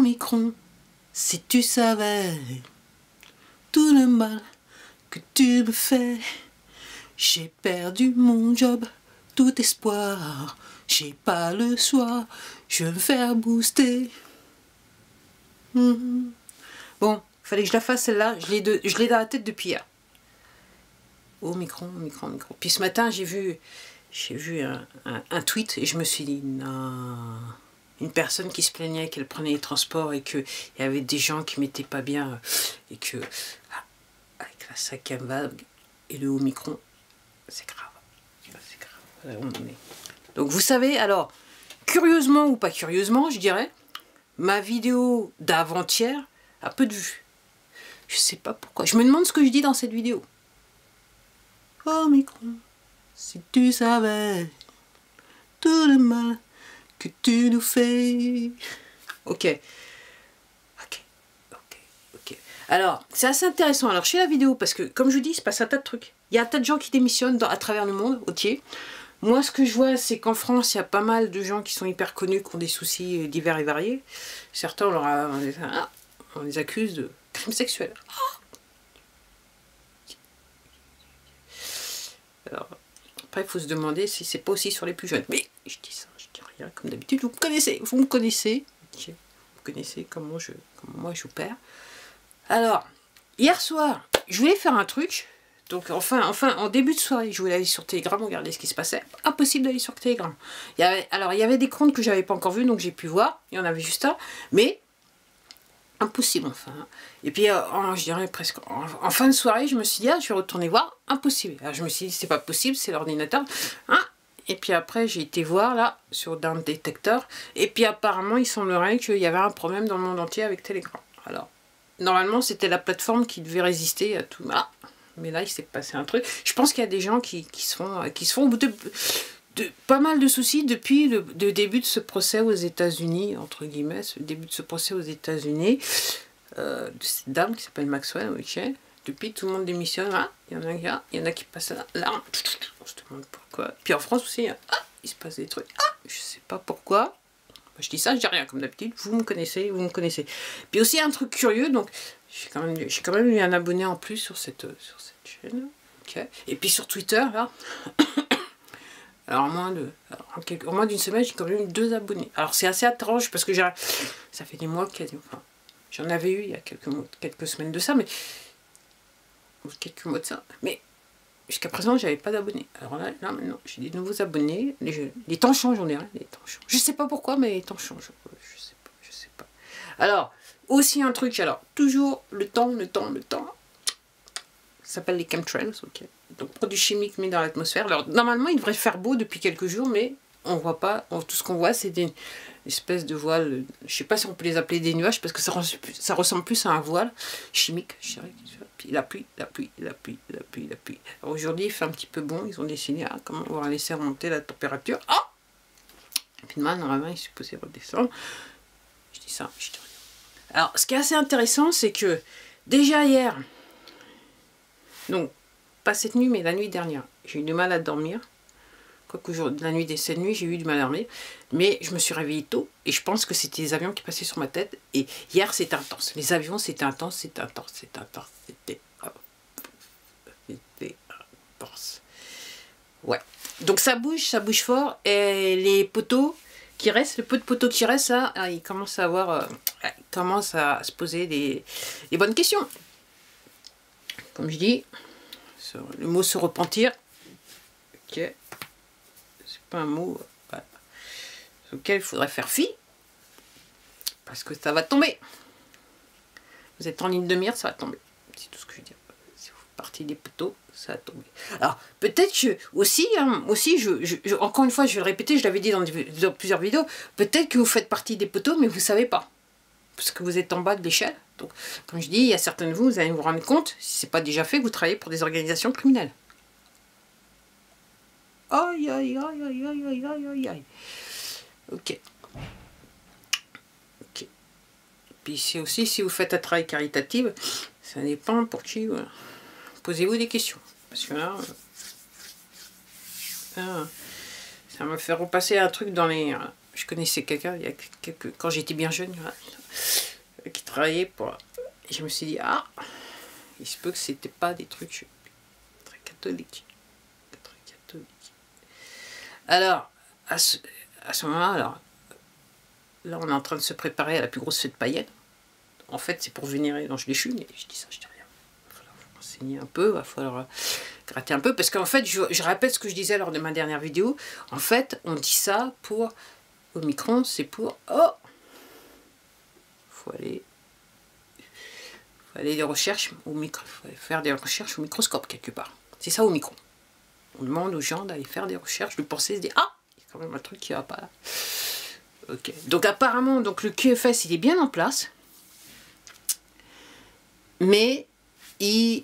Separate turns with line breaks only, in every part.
Omicron, si tu savais tout le mal que tu me fais. J'ai perdu mon job, tout espoir. J'ai pas le soir, je vais me faire booster. Bon, fallait que je la fasse celle-là, je l'ai dans la tête depuis hier. Omicron, Omicron, Omicron. Puis ce matin, j'ai vu un tweet et je me suis dit, non. Une personne qui se plaignait qu'elle prenait les transports et qu'il y avait des gens qui m'étaient pas bien et que, avec la 5e vague et le Omicron, c'est grave. C'est grave. Voilà, on est. Donc vous savez, alors, curieusement ou pas curieusement, je dirais, ma vidéo d'avant-hier a peu de vues. Je sais pas pourquoi. Je me demande ce que je dis dans cette vidéo. Omicron, si tu savais tout le mal que tu nous fais. Ok. Alors, c'est assez intéressant. Alors, je fais la vidéo parce que, comme je vous dis, il se passe un tas de trucs. Il y a un tas de gens qui démissionnent à travers le monde, ok. Moi, ce que je vois, c'est qu'en France, il y a pas mal de gens qui sont hyper connus, qui ont des soucis divers et variés. Certains, on les accuse de crimes sexuels. Alors, après, il faut se demander si c'est pas aussi sur les plus jeunes. Mais je dis ça, je dis rien, comme d'habitude. Vous me connaissez, vous connaissez comment moi je opère. Alors, hier soir, je voulais faire un truc. Donc, enfin, en début de soirée, je voulais aller sur Telegram, regarder ce qui se passait. Impossible d'aller sur Telegram. Il y avait des comptes que j'avais pas encore vus, donc j'ai pu voir. Il y en avait juste un. Mais, impossible, enfin. Et puis, je dirais presque en fin de soirée, je me suis dit, ah, je vais retourner voir. Impossible. Alors, je me suis dit, c'est pas possible, c'est l'ordinateur. Hein? Et puis après, j'ai été voir, là, sur Down Detector. Et puis, apparemment, il semblerait qu'il y avait un problème dans le monde entier avec Telegram. Alors, normalement, c'était la plateforme qui devait résister à tout. Ah, mais là, il s'est passé un truc. Je pense qu'il y a des gens qui se font de pas mal de soucis depuis le début de ce procès aux États-Unis, entre guillemets, le début de ce procès aux États-Unis, de cette dame qui s'appelle Maxwell, ok. Depuis, tout le monde démissionne. Ah, il y en a qui passent là. On se demande pourquoi. Puis en France aussi, il se passe des trucs. Ah, je sais pas pourquoi. Je dis ça, je dis rien, comme d'habitude. Vous me connaissez, vous me connaissez. Puis aussi, un truc curieux, donc, j'ai quand même eu un abonné en plus sur cette chaîne. Okay. Et puis sur Twitter, là, alors en moins d'une semaine, j'ai quand même eu 2 abonnés. Alors c'est assez étrange parce que ça fait des mois quasiment. Enfin, j'en avais eu il y a quelques semaines de ça, mais quelques mois de ça. Mais jusqu'à présent, j'avais pas d'abonnés. Alors là, maintenant, j'ai des nouveaux abonnés. Les temps changent, on dirait. Les temps changent. Je sais pas pourquoi, mais les temps changent. Je sais pas. Alors, aussi un truc, alors, toujours le temps. Ça s'appelle les chemtrails, ok. Donc, produits chimiques mis dans l'atmosphère. Alors, normalement, il devrait faire beau depuis quelques jours, mais on voit pas. Tout ce qu'on voit, c'est des espèces de voiles. Je sais pas si on peut les appeler des nuages, parce que ça ressemble plus à un voile chimique, je dirais. Puis la pluie. Aujourd'hui, il fait un petit peu bon. Ils ont décidé comment on va laisser remonter la température. Ah, puis demain, normalement, il est supposé redescendre. Je dis ça, je dis rien. Alors, ce qui est assez intéressant, c'est que déjà hier, donc pas cette nuit, mais la nuit dernière, j'ai eu du mal à dormir. Quoique la nuit de cette nuit, j'ai eu du mal à dormir. Mais je me suis réveillée tôt et je pense que c'était les avions qui passaient sur ma tête. Et hier, c'était intense. Les avions, c'était intense, c'était intense. Ouais. Donc ça bouge fort. Et les poteaux qui restent, le peu de poteaux qui restent, ça, ils commencent à se poser des bonnes questions. Comme je dis, le mot se repentir, ok, c'est pas un mot auquel il faudrait faire fi, parce que ça va tomber. Vous êtes en ligne de mire, ça va tomber. C'est tout ce que je veux dire. Si vous partez des poteaux, ça va tomber. Alors, peut-être que aussi, encore une fois, je vais le répéter, je l'avais dit dans plusieurs vidéos, peut-être que vous faites partie des poteaux, mais vous ne savez pas. Parce que vous êtes en bas de l'échelle. Donc, comme je dis, il y a certains de vous, vous allez vous rendre compte, si ce n'est pas déjà fait, que vous travaillez pour des organisations criminelles. Aïe, aïe, aïe, aïe, aïe, aïe, aïe, aïe, aïe. Ok. Puis c'est aussi, si vous faites un travail caritatif, ça dépend pour qui. Posez-vous des questions. Parce que là, ça me fait repasser un truc dans les... je connaissais quelqu'un, il y a quand j'étais bien jeune, qui travaillait pour... Et je me suis dit, ah, il se peut que c'était pas des trucs très catholiques. Très catholiques. Alors, à ce moment-là, alors, là, on est en train de se préparer à la plus grosse fête païenne. En fait, c'est pour vénérer l'ange déchu, mais je dis ça, je dis rien. Il va falloir renseigner un peu, il va falloir gratter un peu, parce qu'en fait, je répète ce que je disais lors de ma dernière vidéo. En fait, on dit ça pour Omicron, c'est pour... Oh, faut aller des recherches faire des recherches au microscope quelque part. C'est ça Omicron. On demande aux gens d'aller faire des recherches, de penser, se dire ah, il y a quand même un truc qui va pas là. Ok. Donc apparemment, donc le QFS il est bien en place, mais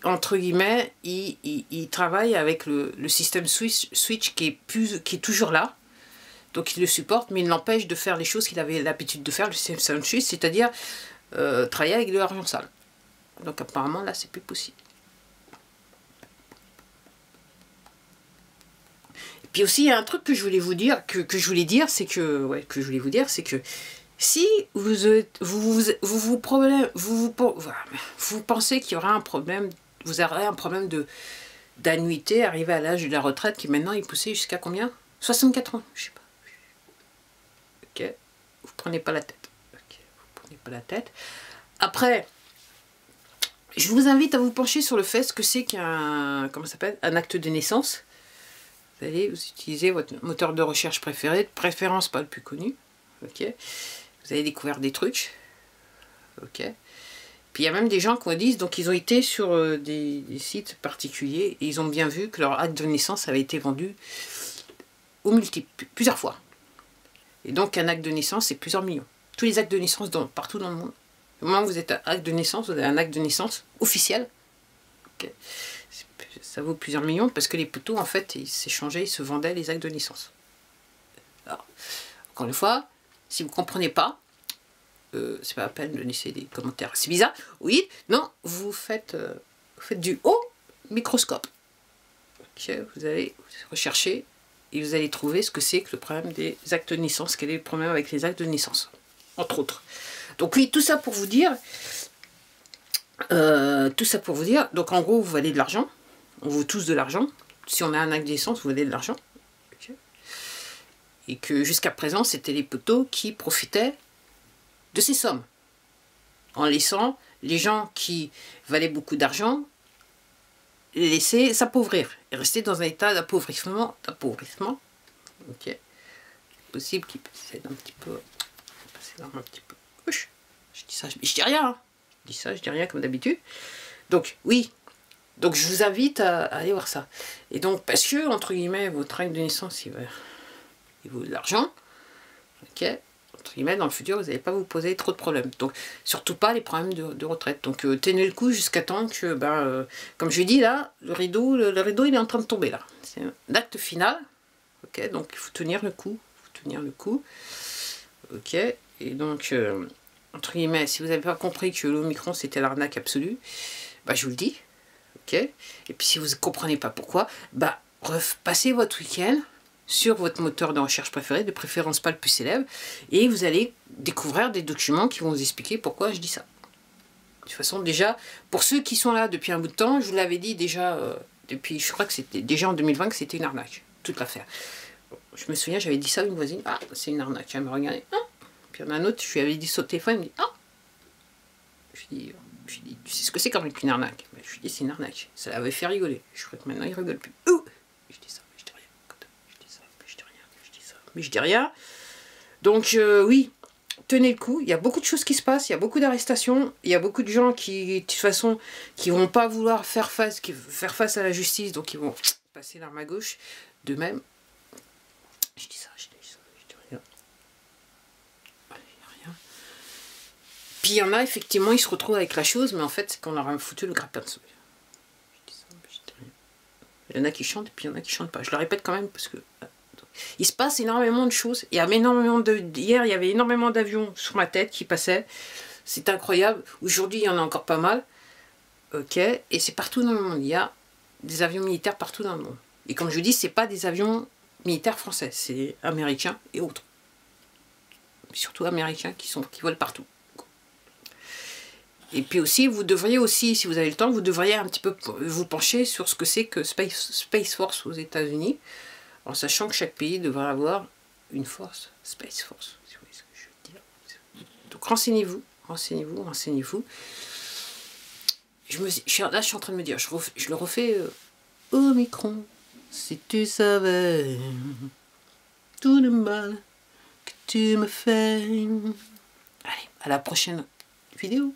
entre guillemets, il travaille avec le système Switch qui est toujours là. Donc il le supporte, mais il l'empêche de faire les choses qu'il avait l'habitude de faire, le système Switch, c'est-à-dire travailler avec de l'argent sale. Donc apparemment là c'est plus possible. Et puis aussi il y a un truc que je voulais vous dire, c'est que si vous pensez qu'il y aura un problème, vous aurez un problème d'annuité arrivé à l'âge de la retraite qui maintenant est poussé jusqu'à combien? 64 ans, je sais pas. Ok, vous prenez pas la tête. Ok, vous prenez pas la tête. Après, je vous invite à vous pencher sur le fait ce que c'est qu'un un acte de naissance. Vous allez vous utilisez votre moteur de recherche préféré, de préférence pas le plus connu. Ok, vous allez découvrir des trucs. Ok. Puis il y a même des gens qui disent, donc ils ont été sur des sites particuliers et ils ont bien vu que leur acte de naissance avait été vendu au multiple, plusieurs fois. Et donc un acte de naissance c'est plusieurs millions. Tous les actes de naissance partout dans le monde. Au moment où vous êtes un acte de naissance, vous avez un acte de naissance officiel. Okay. Ça vaut plusieurs millions parce que les poteaux, en fait, ils s'échangeaient, ils se vendaient les actes de naissance. Alors, encore une fois, si vous ne comprenez pas, c'est pas la peine de laisser des commentaires. C'est bizarre. Oui, non, vous faites du haut microscope. Okay, vous allez rechercher et vous allez trouver ce que c'est que le problème des actes de naissance. Quel est le problème avec les actes de naissance, entre autres. Donc oui, tout ça pour vous dire, donc en gros, vous valez de l'argent, on vaut tous de l'argent, si on a un acte de naissance, vous valez de l'argent, okay. Et que jusqu'à présent, c'était les poteaux qui profitaient de ces sommes, en laissant les gens qui valaient beaucoup d'argent, les laisser s'appauvrir, et rester dans un état d'appauvrissement, ok. C'est possible qu'ils passaient un petit peu, je dis ça, je dis rien, hein. Je dis rien comme d'habitude. Donc oui, donc je vous invite à aller voir ça. Et donc parce que entre guillemets votre acte de naissance il vaut de l'argent, ok. Entre guillemets dans le futur vous n'allez pas vous poser trop de problèmes. Donc surtout pas les problèmes de retraite. Donc tenez le coup jusqu'à temps que comme je dis là, le rideau il est en train de tomber là. C'est l'acte final, ok. Donc il faut tenir le coup, ok. Et donc entre guillemets, si vous n'avez pas compris que l'Omicron c'était l'arnaque absolue, bah je vous le dis, ok. Et puis si vous ne comprenez pas pourquoi, bah repassez votre week-end sur votre moteur de recherche préféré, de préférence pas le plus célèbre, et vous allez découvrir des documents qui vont vous expliquer pourquoi je dis ça. De toute façon, déjà, pour ceux qui sont là depuis un bout de temps, je vous l'avais dit déjà, depuis, je crois que c'était déjà en 2020 que c'était une arnaque, toute l'affaire. Bon, je me souviens, j'avais dit ça à une voisine, ah c'est une arnaque, elle me regardait, ah. Puis il y en a un autre, je lui avais dit sur le téléphone, il me dit ah. Je lui dis, tu sais ce que c'est quand même qu'une arnaque? Je lui dis c'est une arnaque. Ça l'avait fait rigoler. Je crois que maintenant il rigole plus. Ouh, je dis ça, mais je dis rien. Je dis ça, mais je dis rien. Je dis ça, mais je dis rien. Donc oui, tenez le coup. Il y a beaucoup de choses qui se passent. Il y a beaucoup d'arrestations. Il y a beaucoup de gens qui, de toute façon, qui vont pas vouloir faire face à la justice, donc ils vont passer l'arme à gauche. De même, je dis ça, je dis rien. Puis il y en a, effectivement, ils se retrouvent avec la chose, mais en fait, c'est qu'on leur a foutu le grappin dessus. Je dis ça, mais je dis rien. Il y en a qui chantent, et puis il y en a qui chantent pas. Je le répète quand même, parce que... il se passe énormément de choses. Hier, il y avait énormément d'avions sur ma tête qui passaient. C'est incroyable. Aujourd'hui, il y en a encore pas mal. Ok. Et c'est partout dans le monde. Il y a des avions militaires partout dans le monde. Et comme je vous dis, c'est pas des avions militaires français. C'est américains et autres. surtout américains, qui volent partout. Et puis aussi, vous devriez aussi, si vous avez le temps, vous devriez un petit peu vous pencher sur ce que c'est que Space Force aux États-Unis, en sachant que chaque pays devrait avoir une force, Space Force, si vous voyez ce que je veux dire. Donc renseignez-vous, renseignez-vous, renseignez-vous. Là, je suis en train de me dire, je le refais au micro. Si tu savais tout le mal que tu me fais. Allez, à la prochaine vidéo.